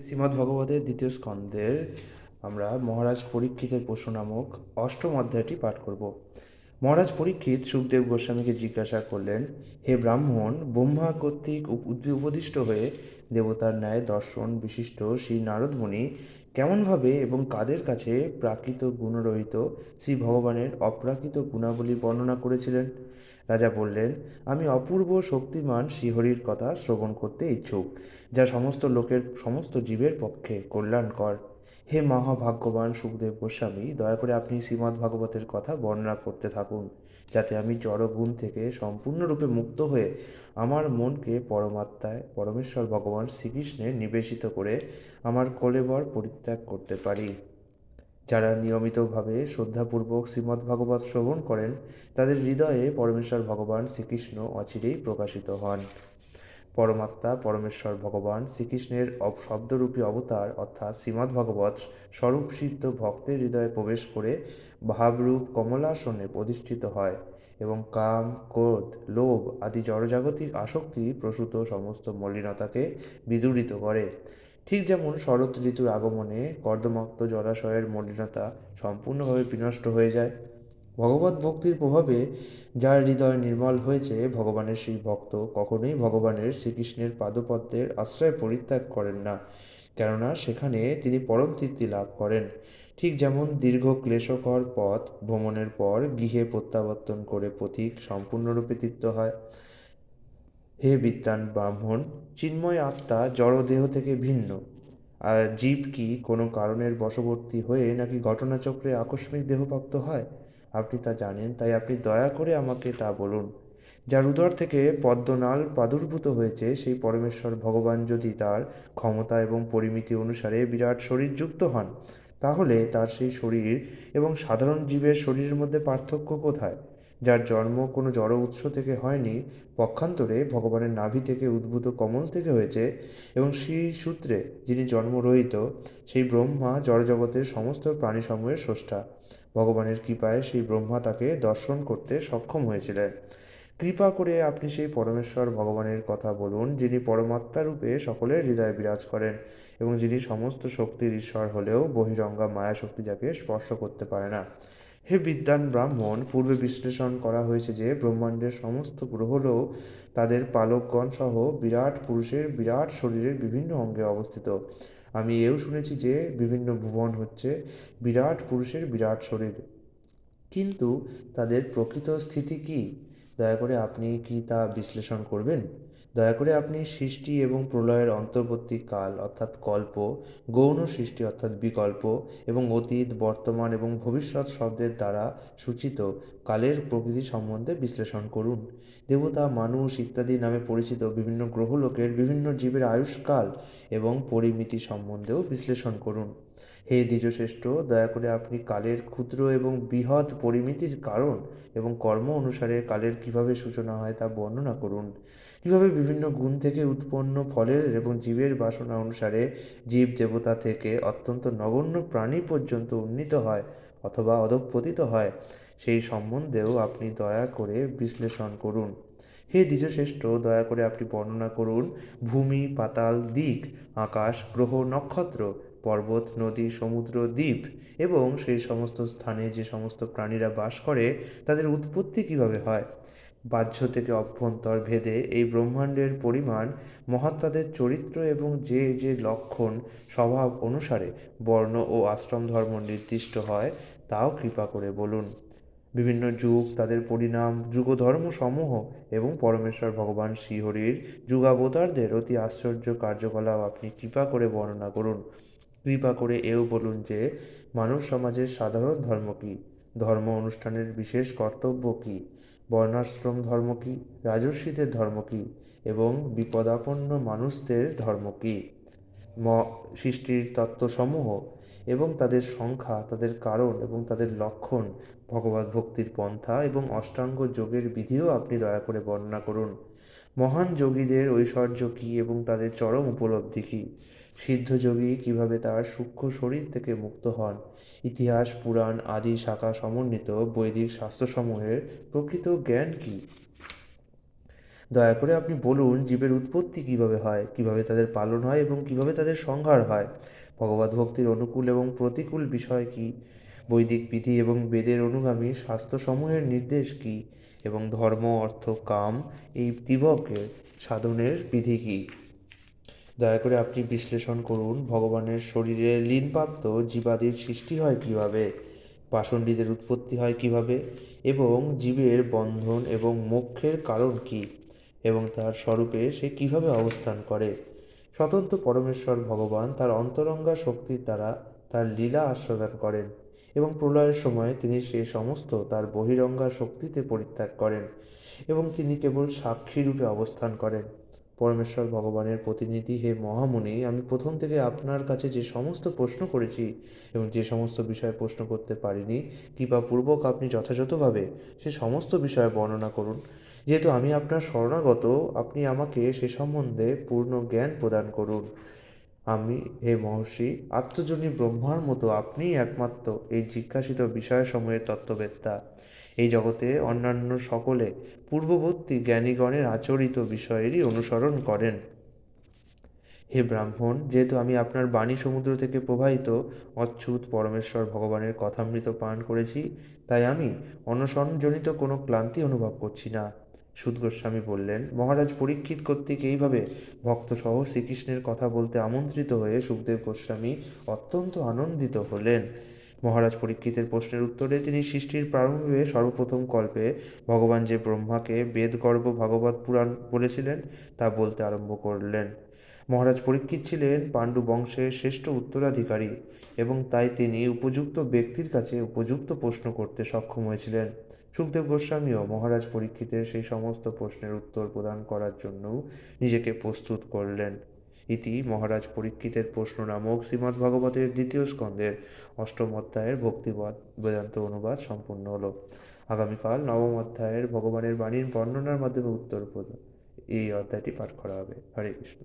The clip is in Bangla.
শ্রীমদ্ ভগবতের দ্বিতীয় স্কন্ধের আমরা মহারাজ পরীক্ষিতের প্রশ্ন নামক অষ্টম অধ্যায়টি পাঠ করব। মহারাজ পরীক্ষিত সুখদেব গোস্বামীকে জিজ্ঞাসা করলেন, হে ব্রাহ্মণ, ব্রহ্মা কর্তৃক উপদিষ্ট হয়ে দেবতার ন্যায় দর্শন বিশিষ্ট শ্রী নারদমুনি কেমনভাবে এবং কাদের কাছে প্রাকৃত গুণরহিত শ্রী ভগবানের অপ্রাকৃত গুণাবলী বর্ণনা করেছিলেন? রাজা বললেন, আমি অপূর্ব শক্তিমান শ্রীহরির কথা শ্রবণ করতে ইচ্ছুক, যা সমস্ত লোকের সমস্ত জীবের পক্ষে কল্যাণকর। হে মহাভাগ্যবান সুখদেব গোস্বামী, দয়া করে আপনি শ্রীমদ্ ভাগবতের কথা বর্ণনা করতে থাকুন, যাতে আমি জড়গুণ থেকে সম্পূর্ণরূপে মুক্ত হয়ে আমার মনকে পরমাত্মায় পরমেশ্বর ভগবান শ্রীকৃষ্ণে নিবেশিত করে আমার কলেবর পরিত্যাগ করতে পারি। যারা নিয়মিতভাবে শ্রদ্ধাপূর্বক শ্রীমদ্ভাগবত শ্রবণ করেন, তাদের হৃদয়ে পরমেশ্বর ভগবান শ্রীকৃষ্ণ অচিরেই প্রকাশিত হন। পরমাত্মা পরমেশ্বর ভগবান শ্রীকৃষ্ণের শব্দরূপী অবতার অর্থাৎ শ্রীমদ্ভাগবত স্বরূপসিদ্ধ ভক্তের হৃদয়ে প্রবেশ করে ভাবরূপ কমলাসনে অধিষ্ঠিত হয় এবং কাম, ক্রোধ, লোভ আদি জড়জাগতিক আসক্তি প্রসূত সমস্ত মলিনতাকে বিদূরিত করে। ঠিক যেমন শরৎ ঋতুর আগমনে কর্দমাক্ত জলাশয়ের মলিনতা সম্পূর্ণভাবে বিনষ্ট হয়ে যায়। ভগবত ভক্তির প্রভাবে যার হৃদয় নির্মল হয়েছে, ভগবানের সেই ভক্ত কখনোই ভগবানের শ্রীকৃষ্ণের পাদপদ্মের আশ্রয় পরিত্যাগ করেন না, কেননা সেখানে তিনি পরম তৃপ্তি লাভ করেন। ঠিক যেমন দীর্ঘ ক্লেশকর পথ ভ্রমণের পর গৃহে প্রত্যাবর্তন করে পথিক সম্পূর্ণরূপে তৃপ্ত হয়। হে বিদ্বান ব্রাহ্মণ, চিন্ময় আত্মা জড়দেহ থেকে ভিন্ন। আর জীব কি কোনো কারণের বশবর্তী হয়ে নাকি ঘটনাচক্রে আকস্মিক দেহপ্রাপ্ত হয়? আপনি তা জানেন, তাই আপনি দয়া করে আমাকে তা বলুন। যার উদর থেকে পদ্মনাল প্রাদুর্ভূত হয়েছে, সেই পরমেশ্বর ভগবান যদি তার ক্ষমতা এবং পরিমিতি অনুসারে বিরাট শরীর যুক্ত হন, তাহলে তার সেই শরীর এবং সাধারণ জীবের শরীরের মধ্যে পার্থক্য কোথায়? যার জন্ম কোনো জড় উৎস থেকে হয়নি, পক্ষান্তরে ভগবানের নাভি থেকে উদ্ভূত কমল থেকে হয়েছে, এবং সেই সূত্রে যিনি জন্মরহিত, সেই ব্রহ্মা জড়জগতের সমস্ত প্রাণীসমূহের স্রষ্টা। ভগবানের কৃপায় সেই ব্রহ্মা তাকে দর্শন করতে সক্ষম হয়েছিলেন। কৃপা করে আপনি সেই পরমেশ্বর ভগবানের কথা বলুন, যিনি পরমাত্মা রূপে সকলের হৃদয়ে বিরাজ করেন এবং যিনি সমস্ত শক্তির ঈশ্বর হলেও বহিরঙ্গা মায়া শক্তি যাকে স্পর্শ করতে পারে না। হে বিদ্বান ব্রাহ্মণ, পূর্বে বিশ্লেষণ করা হয়েছে যে ব্রহ্মাণ্ডের সমস্ত গ্রহও তাদের পালকগণ সহ বিরাট পুরুষের বিরাট শরীরের বিভিন্ন অঙ্গে অবস্থিত। আমি এও শুনেছি যে বিভিন্ন ভুবন হচ্ছে বিরাট পুরুষের বিরাট শরীর, কিন্তু তাদের প্রকৃত স্থিতি কী? দয়া করে আপনি কি তা বিশ্লেষণ করবেন? দয়া করে আপনি সৃষ্টি এবং প্রলয়ের অন্তর্বর্তী কাল অর্থাৎ কল্প, গৌণ সৃষ্টি অর্থাৎ বিকল্প এবং অতীত, বর্তমান এবং ভবিষ্যৎ শব্দের দ্বারা সূচিত কালের প্রকৃতি সম্বন্ধে বিশ্লেষণ করুন। দেবতা, মানুষ ইত্যাদি নামে পরিচিত বিভিন্ন গ্রহলোকের বিভিন্ন জীবের আয়ুষ্কাল এবং পরিমিতি সম্বন্ধেও বিশ্লেষণ করুন। হে দ্বিজশ্রেষ্ঠ, দয়া করে আপনি কালের ক্ষুদ্র এবং বৃহৎ পরিমিতির কারণ এবং কর্ম অনুসারে কালের কিভাবে সূচনা হয় তা বর্ণনা করুন। কিভাবে বিভিন্ন গুণ থেকে উৎপন্ন ফলের এবং জীবের বাসনা অনুসারে জীব দেবতা থেকে অত্যন্ত নগণ্য প্রাণী পর্যন্ত উন্নীত হয় অথবা অধঃপতিত হয়, সেই সম্বন্ধেও আপনি দয়া করে বিশ্লেষণ করুন। হে দ্বিজশ্রেষ্ঠ, দয়া করে আপনি বর্ণনা করুন ভূমি, পাতাল, দিক, আকাশ, গ্রহ, নক্ষত্র, পর্বত, নদী, সমুদ্র, দ্বীপ এবং সেই সমস্ত স্থানে যে সমস্ত প্রাণীরা বাস করে তাদের উৎপত্তি কিভাবে হয়। বাহ্য থেকে অভ্যন্তর ভেদে এই ব্রহ্মাণ্ডের পরিমাণ, মহাত্মাদের চরিত্র এবং যে যে লক্ষণ স্বভাব অনুসারে বর্ণ ও আশ্রম ধর্ম নির্দিষ্ট হয়, তাও কৃপা করে বলুন। বিভিন্ন যুগ, তাদের পরিণাম, যুগধর্ম সমূহ এবং পরমেশ্বর ভগবান শ্রীহরির যুগাবতারদের অতি আশ্চর্য কার্যকলাপ আপনি কৃপা করে বর্ণনা করুন। কৃপা করে এও বলুন যে মানব সমাজের সাধারণ ধর্ম কী, ধর্ম অনুষ্ঠানের বিশেষ কর্তব্য কী, বর্ণাশ্রম ধর্ম কী, রাজর্ষিদের ধর্ম কী এবং বিপদাপন্ন মানুষদের ধর্ম কী, সৃষ্টির তত্ত্বসমূহ এবং তাদের সংখ্যা, তাদের কারণ এবং তাদের লক্ষণ, ভগবত ভক্তির পন্থা এবং অষ্টাঙ্গ যোগের বিধিও আপনি দয়া করে বর্ণনা করুন। মহান যোগীদের ঐশ্বর্য কী এবং তাদের চরম উপলব্ধি কী, সিদ্ধযোগী কীভাবে তার সূক্ষ্ম শরীর থেকে মুক্ত হন, ইতিহাস, পুরাণ আদি শাখা সমন্বিত বৈদিক শাস্ত্রসমূহের প্রকৃত জ্ঞান কী, দয়া করে আপনি বলুন জীবের উৎপত্তি কিভাবে হয়, কিভাবে তাদের পালন হয় এবং কিভাবে তাদের সংহার হয়। ভগবত ভক্তির অনুকূল এবং প্রতিকূল বিষয় কি, বৈদিক বিধি এবং বেদের অনুগামী শাস্ত্রসমূহের নির্দেশ কি, এবং ধর্ম অর্থ কাম এই ত্রিবকের সাধনের বিধি কি। দয়া করে আপনি বিশ্লেষণ করুন ভগবানের শরীরে লীনপ্রাপ্ত জীবাদির সৃষ্টি হয় কিভাবে, পাষণ্ডীদের উৎপত্তি হয় কিভাবে, এবং জীবের বন্ধন এবং মোক্ষের কারণ কি, এবং তার স্বরূপে সে কিভাবে অবস্থান করে। স্বতন্ত্র পরমেশ্বর ভগবান তার অন্তরঙ্গা শক্তির দ্বারা তার লীলা আস্বাদন করেন এবং প্রলয়ের সময় তিনি সে সমস্ত তার বহিরঙ্গা শক্তিতে পরিত্যাগ করেন এবং তিনি কেবল সাক্ষী রূপে অবস্থান করেন। পরমেশ্বর ভগবানের প্রতিনিধি হে মহামুনি, আমি প্রথম থেকে আপনার কাছে যে সমস্ত প্রশ্ন করেছি এবং যে সমস্ত বিষয়ে প্রশ্ন করতে পারিনি, কৃপাপূর্বক আপনি যথাযথভাবে সে সমস্ত বিষয়ে বর্ণনা করুন। যেহেতু আমি আপনার শরণাগত, আপনি আমাকে সে সম্বন্ধে পূর্ণ জ্ঞান প্রদান করুন। আমি, হে মহর্ষি, আত্মজনী ব্রহ্মার মতো আপনিই একমাত্র এই জিজ্ঞাসিত বিষয়সমূহের তত্ত্ববেত্তা। এই জগতে অন্যান্য সকলে পূর্ববর্তী জ্ঞানীগণের আচরিত বিষয়েরই অনুসরণ করেন। হে ব্রাহ্মণ, যেহেতু আমি আপনার বাণী সমুদ্র থেকে প্রবাহিত অচ্যুত পরমেশ্বর ভগবানের কথামৃত পান করেছি, তাই আমি অনশনজনিত কোনো ক্লান্তি অনুভব করছি না। সূত গোস্বামী বললেন, মহারাজ পরীক্ষিত কর্তৃক এইভাবে ভক্তসহ শ্রীকৃষ্ণের কথা বলতে আমন্ত্রিত হয়ে সুখদেব গোস্বামী অত্যন্ত আনন্দিত হলেন। মহারাজ পরীক্ষিতের প্রশ্নের উত্তরে তিনি সৃষ্টির প্রারম্ভে সর্বপ্রথম কল্পে ভগবান যে ব্রহ্মাকে বেদগর্ভ ভাগবত পুরাণ বলেছিলেন তা বলতে আরম্ভ করলেন। মহারাজ পরীক্ষিত ছিলেন পাণ্ডু বংশের শ্রেষ্ঠ উত্তরাধিকারী এবং তাই তিনি উপযুক্ত ব্যক্তির কাছে উপযুক্ত প্রশ্ন করতে সক্ষম হয়েছিলেন। সুখদেব গোস্বামীও মহারাজ পরীক্ষিতের সেই সমস্ত প্রশ্নের উত্তর প্রদান করার জন্য নিজেকে প্রস্তুত করলেন। ইতি মহারাজ পরীক্ষিতের প্রশ্ন নামক শ্রীমদ্ভাগবতের দ্বিতীয় স্কন্ধের অষ্টম অধ্যায়ের ভক্তিবাদ বেদান্ত অনুবাদ সম্পূর্ণ হলো। আগামীকাল নবম অধ্যায়ের ভগবানের বাণীর বর্ণনার মাধ্যমে উত্তর প্রদান এই অধ্যায়টি পাঠ করা হবে। হরে কৃষ্ণ।